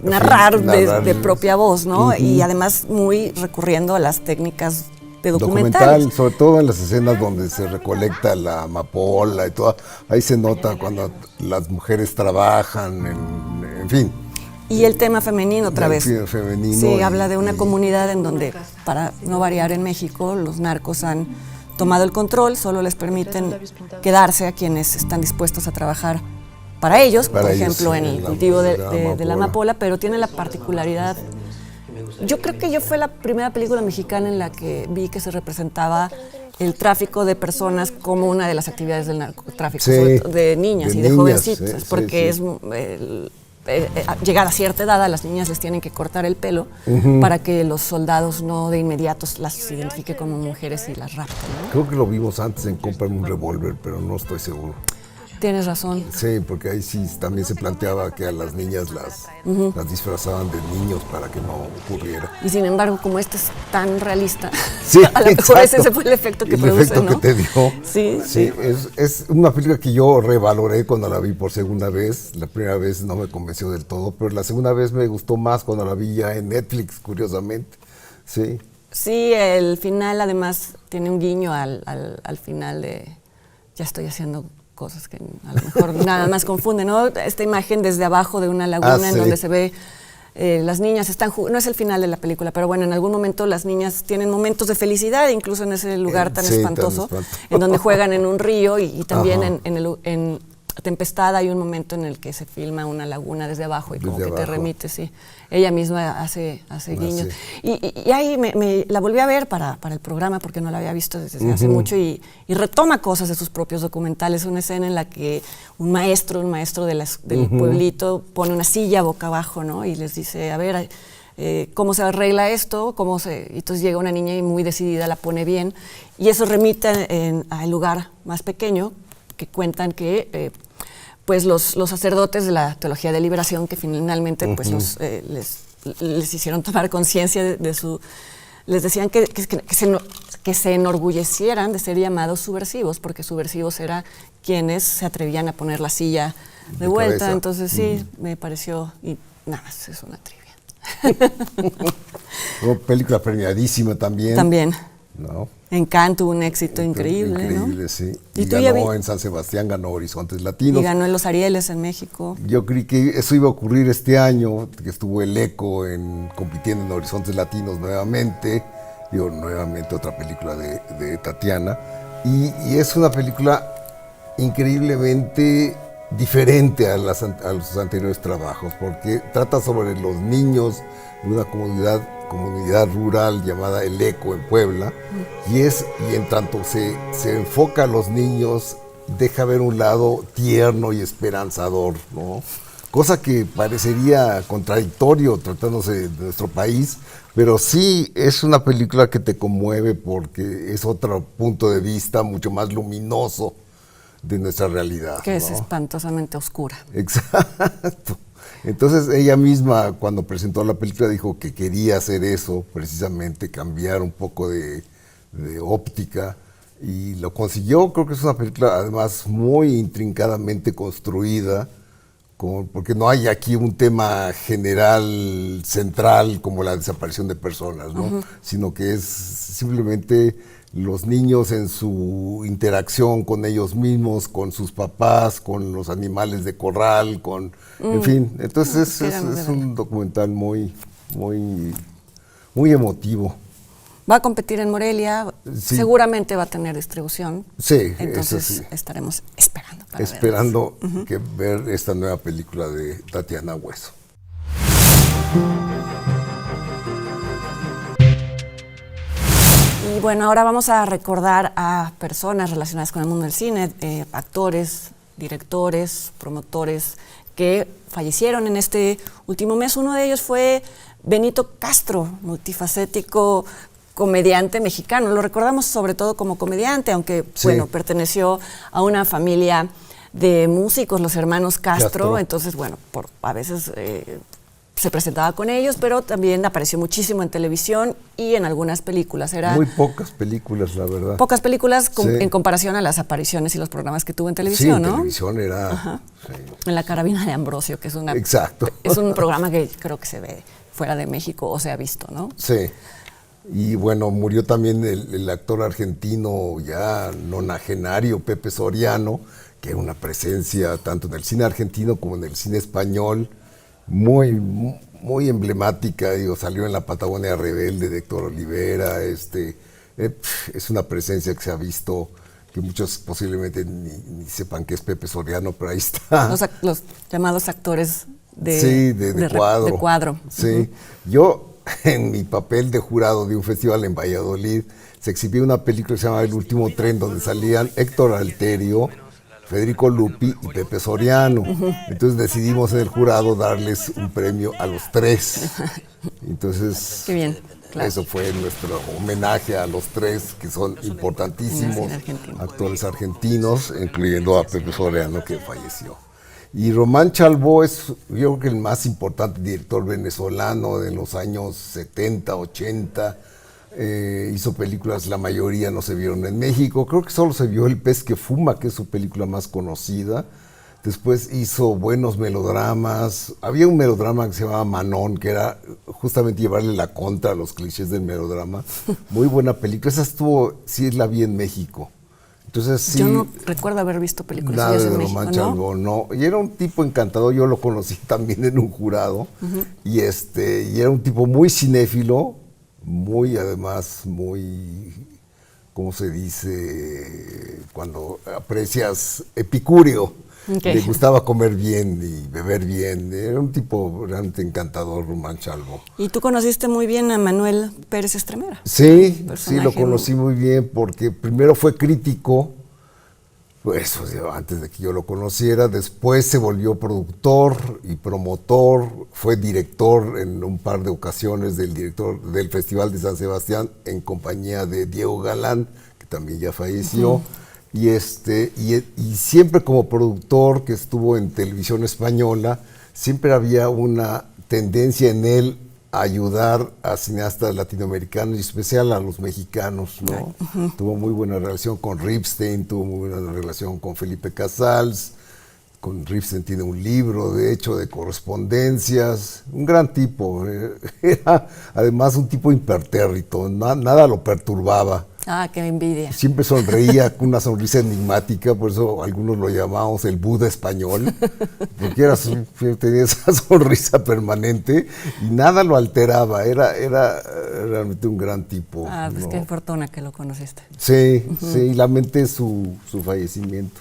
narrar de propia voz, ¿no? Y además muy recurriendo a las técnicas de documental, sobre todo en las escenas donde se recolecta la amapola y todo, ahí se nota cuando las mujeres trabajan, en fin. Y el tema femenino otra vez. Femenino. Sí, habla de una comunidad en donde, para no variar en México, los narcos han tomado el control, solo les permiten quedarse a quienes están dispuestos a trabajar para ellos, por ejemplo, en el cultivo de la amapola, pero tiene la particularidad. Yo creo que fue la primera película mexicana en la que vi que se representaba el tráfico de personas como una de las actividades del narcotráfico, sobre todo de niñas y de jovencitas, porque es llegada a cierta edad a las niñas les tienen que cortar el pelo para que los soldados no de inmediato las identifiquen como mujeres y las rapten, ¿no? Creo que lo vimos antes en Cómprame un revólver, pero no estoy seguro. Tienes razón. Sí, porque ahí sí también se planteaba que a las niñas las disfrazaban de niños para que no ocurriera. Y sin embargo, como este es tan realista, sí, a lo mejor ese fue el efecto que produce, efecto ¿no? que te dio. Sí. Es una película que yo revaloré cuando la vi por segunda vez. La primera vez no me convenció del todo, pero la segunda vez me gustó más cuando la vi ya en Netflix, curiosamente. Sí. Sí, el final además tiene un guiño al final de ya estoy haciendo cosas que a lo mejor nada más confunden, ¿no? Esta imagen desde abajo de una laguna en donde se ve las niñas están no es el final de la película, pero bueno, en algún momento las niñas tienen momentos de felicidad, incluso en ese lugar tan espantoso, en donde juegan en un río y también en Tempestad hay un momento en el que se filma una laguna desde abajo y como que te remite, sí. Ella misma hace guiños. Y ahí la volví a ver para el programa porque no la había visto desde hace mucho y retoma cosas de sus propios documentales. Una escena en la que un maestro del pueblito pone una silla boca abajo, ¿no? Y les dice, a ver, ¿cómo se arregla esto? Y entonces llega una niña y muy decidida la pone bien. Y eso remite al lugar más pequeño que cuentan que pues los sacerdotes de la teología de liberación que finalmente pues les hicieron tomar conciencia de su... Les decían que se enorgullecieran de ser llamados subversivos, porque subversivos eran quienes se atrevían a poner la silla de vuelta. Cabeza. Entonces sí, me pareció... Y nada más, es una trivia. Película premiadísima también. También. ¿No? Encanto, un éxito increíble, increíble, ¿no? Sí. Y ganó en San Sebastián, ganó Horizontes Latinos. Y ganó en los Arieles en México. Yo creí que eso iba a ocurrir este año, que estuvo el Eco compitiendo en Horizontes Latinos nuevamente. Nuevamente otra película de Tatiana. Y es una película increíblemente diferente a los anteriores trabajos, porque trata sobre los niños de una comunidad rural llamada El Eco en Puebla, y en tanto se enfoca a los niños, deja ver un lado tierno y esperanzador, ¿no? Cosa que parecería contradictorio tratándose de nuestro país, pero sí es una película que te conmueve porque es otro punto de vista mucho más luminoso de nuestra realidad. Que es espantosamente oscura. Exacto. Entonces ella misma cuando presentó la película dijo que quería hacer eso, precisamente cambiar un poco de óptica Y lo consiguió. Creo que es una película además muy intrincadamente construida, porque no hay aquí un tema general, central, como la desaparición de personas, ¿no? Sino que es simplemente los niños en su interacción con ellos mismos, con sus papás, con los animales de corral, en fin. Entonces es un documental muy emotivo. Va a competir en Morelia, Sí. Seguramente va a tener distribución. Sí, Entonces eso sí. estaremos esperando para Esperando ver esta nueva película de Tatiana Hueso. Y bueno, ahora vamos a recordar a personas relacionadas con el mundo del cine, actores, directores, promotores que fallecieron en este último mes. Uno de ellos fue Benito Castro, multifacético comediante mexicano. Lo recordamos sobre todo como comediante, aunque Sí. bueno, perteneció a una familia de músicos, los hermanos Castro. Entonces, bueno, a veces se presentaba con ellos, pero también apareció muchísimo en televisión y en algunas películas. Muy pocas películas, la verdad. Pocas películas Sí. en comparación a las apariciones y los programas que tuvo en televisión, Sí, ¿no? televisión era... Sí. En La Carabina de Ambrosio, que es Exacto. es un programa que creo que se ve fuera de México o se ha visto, ¿no? Sí. Y bueno, murió también el actor argentino ya nonagenario, Pepe Soriano, que era una presencia tanto en el cine argentino como en el cine español, muy emblemática. Digo, salió en La Patagonia Rebelde de Héctor Olivera. Es una presencia que se ha visto, que muchos posiblemente ni sepan que es Pepe Soriano, pero ahí está. Los llamados actores de cuadro. de cuadro. Sí. Yo, en mi papel de jurado de un festival en Valladolid, se exhibió una película que se llama El Último Tren, donde salían Héctor Alterio, Federico Lupi y Pepe Soriano. Entonces decidimos en el jurado darles un premio a los tres. Entonces, Qué bien, claro. Eso fue nuestro homenaje a los tres, que son importantísimos argentino. actores argentinos, incluyendo a Pepe Soriano, que falleció. Y Román Chalbaud es, yo creo que el más importante director venezolano de los años 70, 80. Hizo películas, la mayoría no se vieron en México. Creo que solo se vio El pez que fuma, que es su película más conocida. Después hizo buenos melodramas. Había un melodrama que se llamaba Manon, que era justamente llevarle la contra a los clichés del melodrama. Muy buena película. Esa sí la vi en México. Entonces, sí, yo no recuerdo haber visto películas nada suyas de en México, Román Chalbaud, ¿no? Y era un tipo encantador. Yo lo conocí también en un jurado. Y era un tipo muy cinéfilo, además, ¿cómo se dice? Cuando aprecias epicúreo. Okay. Le gustaba comer bien y beber bien. Era un tipo realmente encantador, Román Chalbaud. Y tú conociste muy bien a Manuel Pérez Estremera. Sí, lo conocí muy bien porque primero fue crítico, pues antes de que yo lo conociera. Después se volvió productor y promotor. Fue director en un par de ocasiones del Festival de San Sebastián en compañía de Diego Galán, que también ya falleció. Y siempre como productor que estuvo en televisión española, siempre había una tendencia en él a ayudar a cineastas latinoamericanos y especial a los mexicanos, ¿no? Tuvo muy buena relación con Ripstein, tuvo muy buena relación con Felipe Casals. Con Ripstein tiene un libro, de hecho, de correspondencias. Un gran tipo. Era además un tipo impertérrito, nada lo perturbaba. Ah, qué envidia. Siempre sonreía con una sonrisa enigmática, por eso algunos lo llamamos el Buda español, porque tenía esa sonrisa permanente y nada lo alteraba. Era realmente un gran tipo. Ah, pues ¿no? qué fortuna que lo conociste. Sí, sí, lamenté su fallecimiento.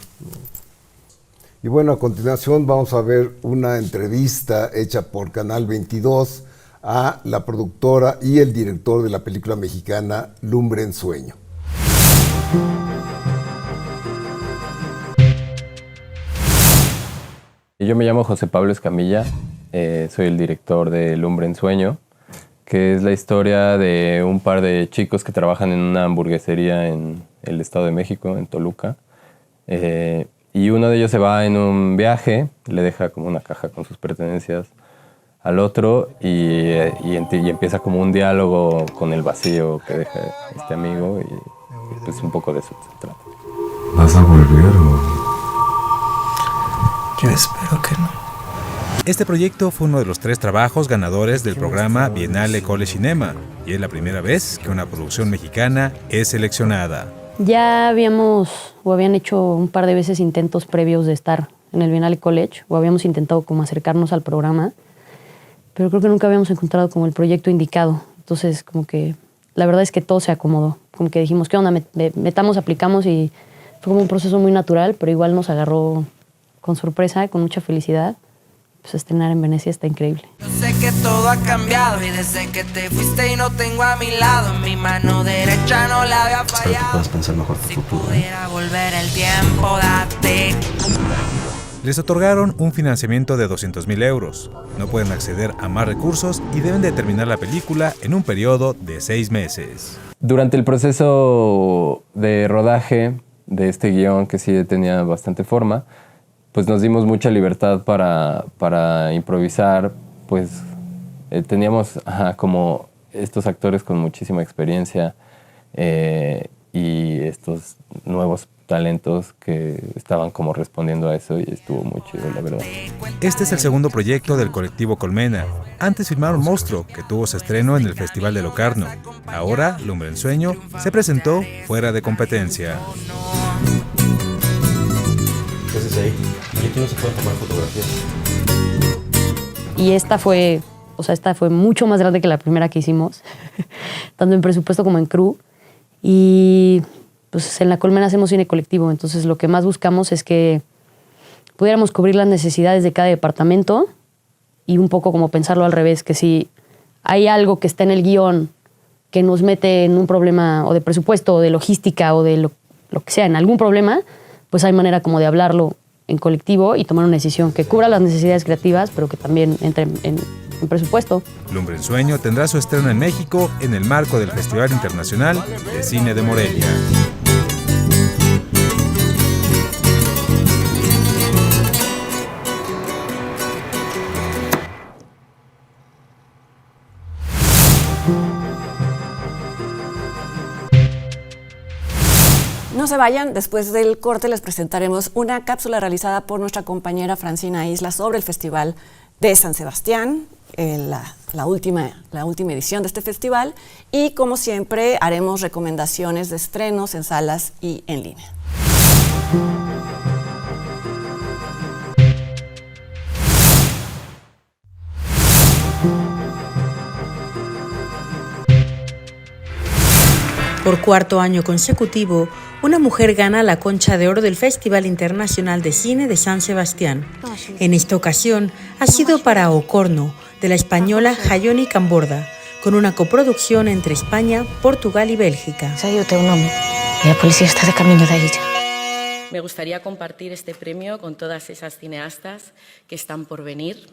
Y bueno, a continuación vamos a ver una entrevista hecha por Canal 22 a la productora y el director de la película mexicana Lumbre en Sueño. Yo me llamo José Pablo Escamilla, soy el director de Lumbre en Sueño, que es la historia de un par de chicos que trabajan en una hamburguesería en el Estado de México, en Toluca. Y uno de ellos se va en un viaje, le deja como una caja con sus pertenencias al otro y empieza como un diálogo con el vacío que deja este amigo. pues un poco de eso se trata. ¿Vas a volver o...? Yo espero que no. Este proyecto fue uno de los 3 trabajos ganadores del programa Biennale Cole Cinema y es la primera vez que una producción mexicana es seleccionada. Ya habían hecho un par de veces intentos previos de estar en el Biennale College, o habíamos intentado como acercarnos al programa, pero creo que nunca habíamos encontrado como el proyecto indicado. Entonces, como que la verdad es que todo se acomodó. Como que dijimos, ¿qué onda? Metamos, aplicamos, y fue como un proceso muy natural, pero igual nos agarró con sorpresa, con mucha felicidad. Pues estrenar en Venecia está increíble. Yo sé que todo ha cambiado y desde que te fuiste y no tengo a mi lado, en mi mano derecha no la había fallado. Espero que puedas pensar mejor tu Si futuro. pudiera volver el tiempo, date. Les otorgaron un financiamiento de 200,000 euros. No pueden acceder a más recursos y deben de terminar la película en un periodo de 6 meses. Durante el proceso de rodaje de este guión, que sí tenía bastante forma, pues nos dimos mucha libertad para improvisar. Pues teníamos como estos actores con muchísima experiencia y estos nuevos talentos que estaban como respondiendo a eso, y estuvo muy chido, la verdad. Este es el segundo proyecto del colectivo Colmena. Antes filmaron Monstruo, que tuvo su estreno en el Festival de Locarno. Ahora, Lumbre en Sueño se presentó fuera de competencia. ¿Qué haces ahí? Aquí no se pueden tomar fotografías. Y esta fue mucho más grande que la primera que hicimos, tanto en presupuesto como en crew. Y pues en la Colmena hacemos cine colectivo, entonces lo que más buscamos es que pudiéramos cubrir las necesidades de cada departamento y un poco como pensarlo al revés, que si hay algo que está en el guión que nos mete en un problema o de presupuesto o de logística o de lo que sea, en algún problema, pues hay manera como de hablarlo en colectivo y tomar una decisión que cubra las necesidades creativas, pero que también entre en presupuesto. Lumbre en Sueño tendrá su estreno en México en el marco del Festival Internacional de Cine de Morelia. No se vayan, después del corte les presentaremos una cápsula realizada por nuestra compañera Francina Isla sobre el Festival de San Sebastián, la última edición de este festival, y como siempre haremos recomendaciones de estrenos en salas y en línea. Por 4º año consecutivo, una mujer gana la Concha de Oro del Festival Internacional de Cine de San Sebastián. En esta ocasión ha sido para Ocorno, de la española Jaione Camborda, con una coproducción entre España, Portugal y Bélgica. Ja diu teu nom i la policia està de camí de ella. Me gustaría compartir este premio con todas esas cineastas que están por venir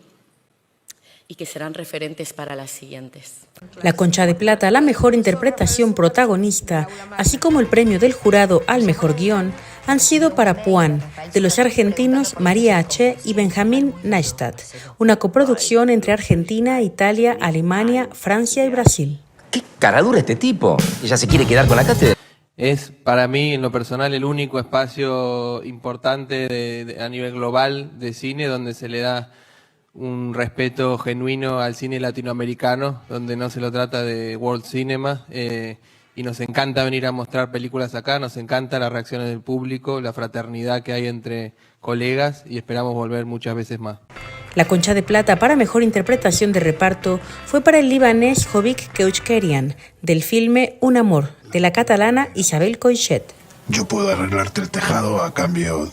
y que serán referentes para las siguientes. La Concha de Plata a la mejor interpretación protagonista, así como el premio del jurado al mejor guión, han sido para Puan, de los argentinos María H. y Benjamín Neistat, una coproducción entre Argentina, Italia, Alemania, Francia y Brasil. ¿Qué cara dura este tipo? ¿Ella se quiere quedar con la cátedra? Es para mí, en lo personal, el único espacio importante a nivel global de cine donde se le da un respeto genuino al cine latinoamericano, donde no se lo trata de World Cinema, y nos encanta venir a mostrar películas acá, nos encanta las reacciones del público, la fraternidad que hay entre colegas, y esperamos volver muchas veces más. La Concha de Plata para mejor interpretación de reparto fue para el libanés Jovic Keuchkerian, del filme Un amor, de la catalana Isabel Coixet. Yo puedo arreglarte el tejado a cambio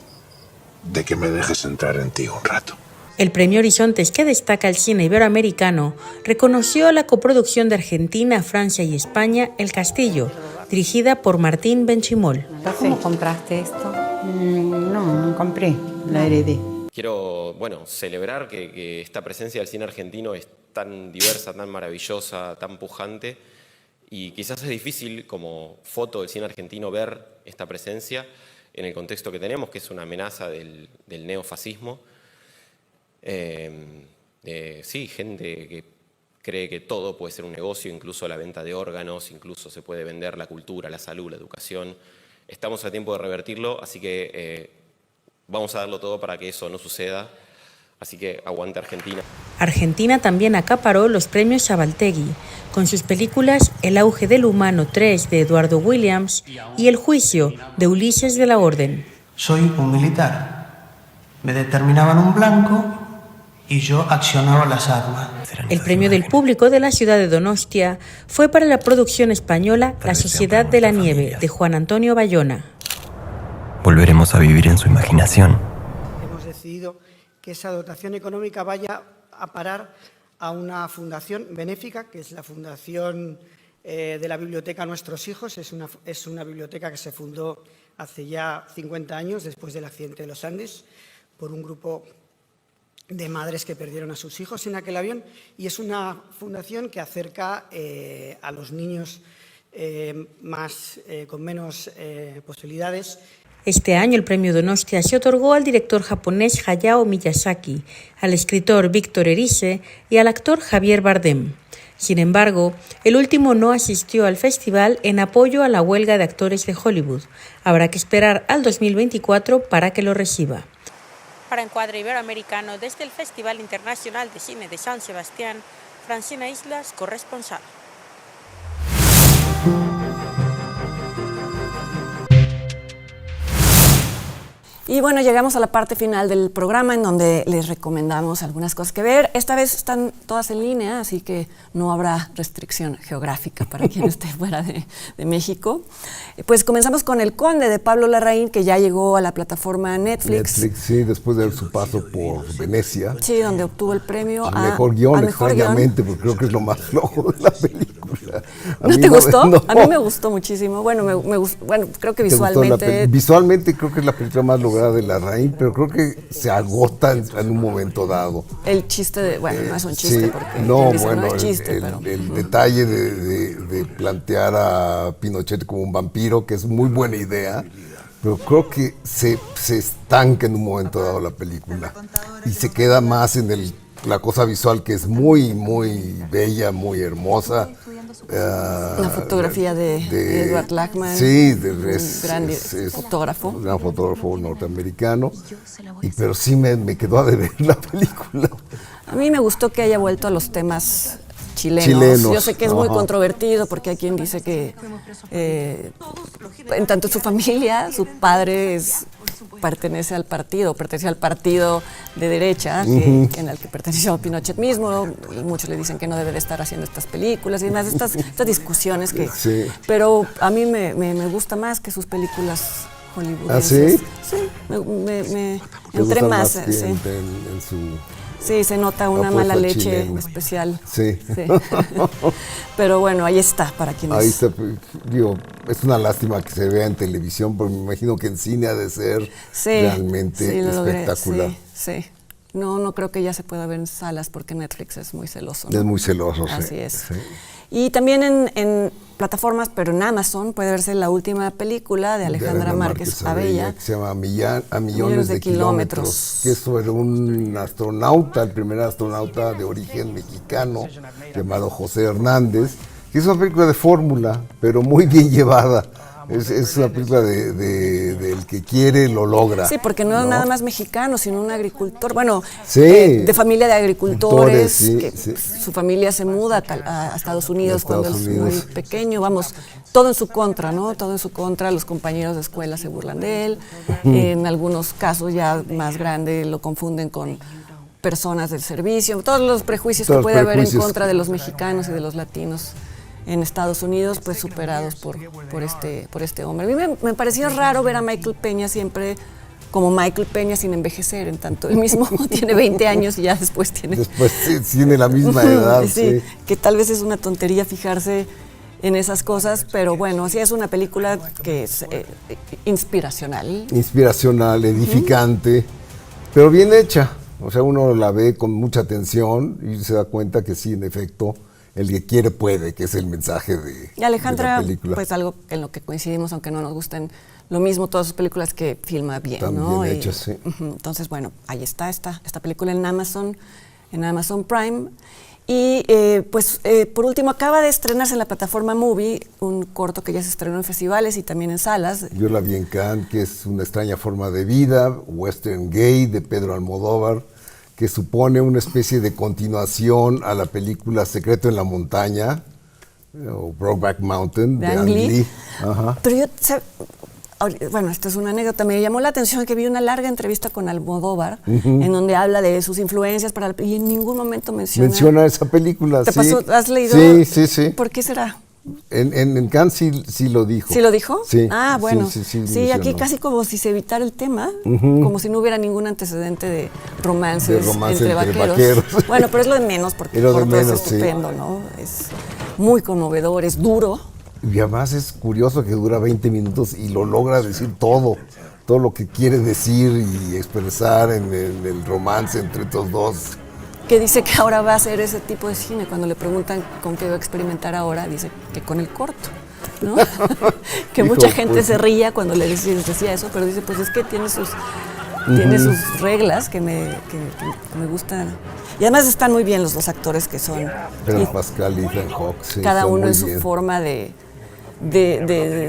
de que me dejes entrar en ti un rato. El Premio Horizontes, que destaca el cine iberoamericano, reconoció la coproducción de Argentina, Francia y España, El Castillo, dirigida por Martín Benchimol. ¿Cómo compraste esto? No compré, la heredé. Quiero, celebrar que esta presencia del cine argentino es tan diversa, tan maravillosa, tan pujante, y quizás es difícil como foto del cine argentino ver esta presencia en el contexto que tenemos, que es una amenaza del neofascismo. Gente que cree que todo puede ser un negocio, incluso la venta de órganos, incluso se puede vender la cultura, la salud, la educación. Estamos a tiempo de revertirlo, así que vamos a darlo todo para que eso no suceda. Así que aguante Argentina. Argentina también acaparó los premios Sabaltegui, con sus películas El auge del humano 3 de Eduardo Williams y El juicio de Ulises de la Orden. Soy un militar. Me determinaban un blanco y yo accionaba las armas. El premio del público de la ciudad de Donostia fue para la producción española La Sociedad de la Nieve, de Juan Antonio Bayona. Volveremos a vivir en su imaginación. Hemos decidido que esa dotación económica vaya a parar a una fundación benéfica, que es la Fundación de la Biblioteca Nuestros Hijos. Es una biblioteca que se fundó hace ya 50 años, después del accidente de los Andes, por un grupo de madres que perdieron a sus hijos en aquel avión, y es una fundación que acerca a los niños con menos posibilidades. Este año el premio Donostia se otorgó al director japonés Hayao Miyazaki, al escritor Víctor Erice y al actor Javier Bardem. Sin embargo, el último no asistió al festival en apoyo a la huelga de actores de Hollywood. Habrá que esperar al 2024 para que lo reciba. Para Encuadre Iberoamericano, desde el Festival Internacional de Cine de San Sebastián, Francina Islas, corresponsal. Y bueno, llegamos a la parte final del programa en donde les recomendamos algunas cosas que ver. Esta vez están todas en línea, así que no habrá restricción geográfica para quien esté fuera de México. Pues comenzamos con El Conde de Pablo Larraín, que ya llegó a la plataforma Netflix. Sí, después de su paso por Venecia. Sí, donde obtuvo el premio a mejor guión, extrañamente, porque creo que es lo más flojo de la película. ¿No te gustó? No. A mí me gustó muchísimo. Bueno, bueno, creo que visualmente... Visualmente creo que es la película más lograda de Larraín, pero creo que se agota en un momento dado. El chiste de, bueno, no es un chiste, sí, porque no, dice, bueno, no es chiste, el detalle de plantear a Pinochet como un vampiro, que es muy buena idea, pero creo que se estanca en un momento dado la película y se queda más en la cosa visual, que es muy, muy bella, muy hermosa. Una fotografía de Edward Lachman, sí, un gran fotógrafo. Un gran fotógrafo norteamericano, pero sí me quedó a deber la película. A mí me gustó que haya vuelto a los temas chilenos. Yo sé que es muy controvertido, porque hay quien dice que en tanto su familia, su padre pertenecía al partido de derecha, en el que perteneció Pinochet mismo. Muchos le dicen que no debe de estar haciendo estas películas y demás, estas discusiones que... Sí. Pero a mí me gusta más que sus películas hollywoodenses. ¿Ah, sí? Sí, me entré más. En su... Sí, se nota una mala leche chilena especial. Sí. Pero bueno, ahí está, para quienes... Ahí está, digo, es una lástima que se vea en televisión, porque me imagino que en cine ha de ser realmente espectacular. Sí. No creo que ya se pueda ver en salas, porque Netflix es muy celoso, ¿no? Es muy celoso, sí. Así es. Sí. Y también en plataformas, pero en Amazon, puede verse la última película de Alejandra Márquez Abella, que se llama A Millones de Kilómetros, que es sobre un astronauta, el primer astronauta de origen mexicano, llamado José Hernández, que es una película de fórmula, pero muy bien llevada. Es una película del que quiere, lo logra. Sí, porque no es nada más mexicano, sino un agricultor, bueno, de familia de agricultores, su familia se muda a Estados Unidos cuando es muy pequeño, vamos, todo en su contra, ¿no? Todo en su contra, los compañeros de escuela se burlan de él, en algunos casos ya más grande lo confunden con personas del servicio, todos los prejuicios que puede haber en contra de los mexicanos y de los latinos en Estados Unidos, pues superados por este hombre. A mí me pareció raro ver a Michael Peña siempre como Michael Peña sin envejecer, en tanto él mismo tiene 20 años y ya después tiene... Después tiene la misma edad. Sí, que tal vez es una tontería fijarse en esas cosas, pero bueno, sí es una película que es inspiracional. Inspiracional, edificante, pero bien hecha. O sea, uno la ve con mucha atención y se da cuenta que sí, en efecto, el que quiere puede, que es el mensaje de Alejandra, de la película. Pues algo en lo que coincidimos, aunque no nos gusten lo mismo todas sus películas, que filma bien, están ¿no? bien hechas, sí. Entonces, bueno, ahí está esta película en Amazon Prime. Y por último, acaba de estrenarse en la plataforma Movie un corto que ya se estrenó en festivales y también en salas. Yo la vi en Cannes, que es Una extraña forma de vida, western gay de Pedro Almodóvar, que supone una especie de continuación a la película Secreto en la montaña, o Brokeback Mountain, de Ang Lee. Ajá. Pero yo, bueno, esto es una anécdota, me llamó la atención que vi una larga entrevista con Almodóvar, en donde habla de sus influencias y en ningún momento menciona esa película. ¿Te pasó? ¿Has leído? Sí. ¿Por qué será? En Cannes sí lo dijo. ¿Sí lo dijo? Sí. Ah, bueno. Sí, aquí casi como si se evitara el tema, como si no hubiera ningún antecedente de romances entre vaqueros. Bueno, pero es lo de menos, porque el corto es estupendo, ¿no? Es muy conmovedor, es duro. Y además es curioso que dura 20 minutos y lo logra decir todo lo que quiere decir y expresar en el romance entre estos dos. Que dice que ahora va a hacer ese tipo de cine. Cuando le preguntan con qué va a experimentar ahora, dice que con el corto, ¿no? Que mucha gente se ría cuando le decía eso, pero dice, pues es que tiene sus reglas que me gustan. Y además están muy bien los dos actores que son Pedro Pascal y Ethan Hawke. Sí, cada uno en su forma de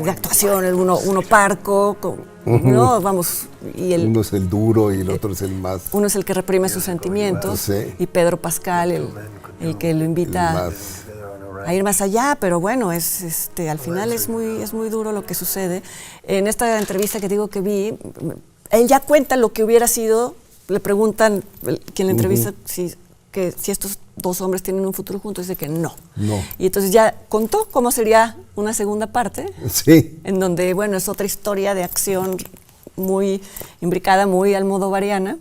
actuación, uno parco, ¿no? Vamos, uno es el duro y el otro es el más... Uno es el que reprime sus sentimientos, y Pedro Pascal el que lo invita a ir más allá, pero bueno, al final es muy duro lo que sucede. En esta entrevista que digo que vi, él ya cuenta lo que hubiera sido, le preguntan, quien le entrevista, si estos dos hombres tienen un futuro juntos, dice que no. Y entonces ya contó cómo sería una segunda parte, en donde, bueno, es otra historia de acción muy imbricada, muy almodovariana,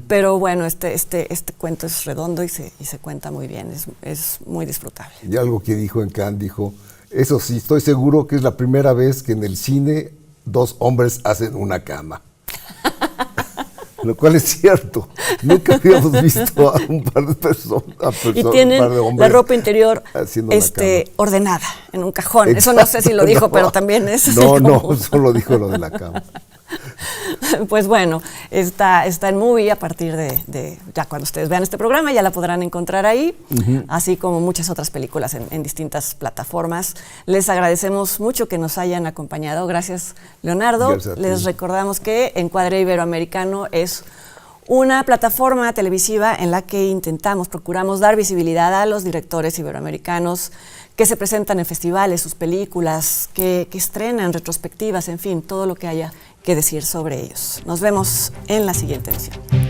pero bueno, este cuento es redondo y se cuenta muy bien, es muy disfrutable. Y algo que dijo en Cannes, dijo, eso sí, estoy seguro que es la primera vez que en el cine dos hombres hacen una cama. Lo cual es cierto. Nunca habíamos visto a un par de personas, y tienen un par de hombres la ropa interior ordenada en un cajón. Exacto. Eso no sé si lo dijo, pero también es No, solo dijo lo de la cama. Pues bueno, está en Movie a partir de ya cuando ustedes vean este programa, ya la podrán encontrar ahí, así como muchas otras películas en distintas plataformas. Les agradecemos mucho que nos hayan acompañado. Gracias, Leonardo. Gracias. Les recordamos que Encuadre Iberoamericano es una plataforma televisiva en la que procuramos dar visibilidad a los directores iberoamericanos que se presentan en festivales, sus películas, que estrenan retrospectivas, en fin, todo lo que haya que decir sobre ellos. Nos vemos en la siguiente edición.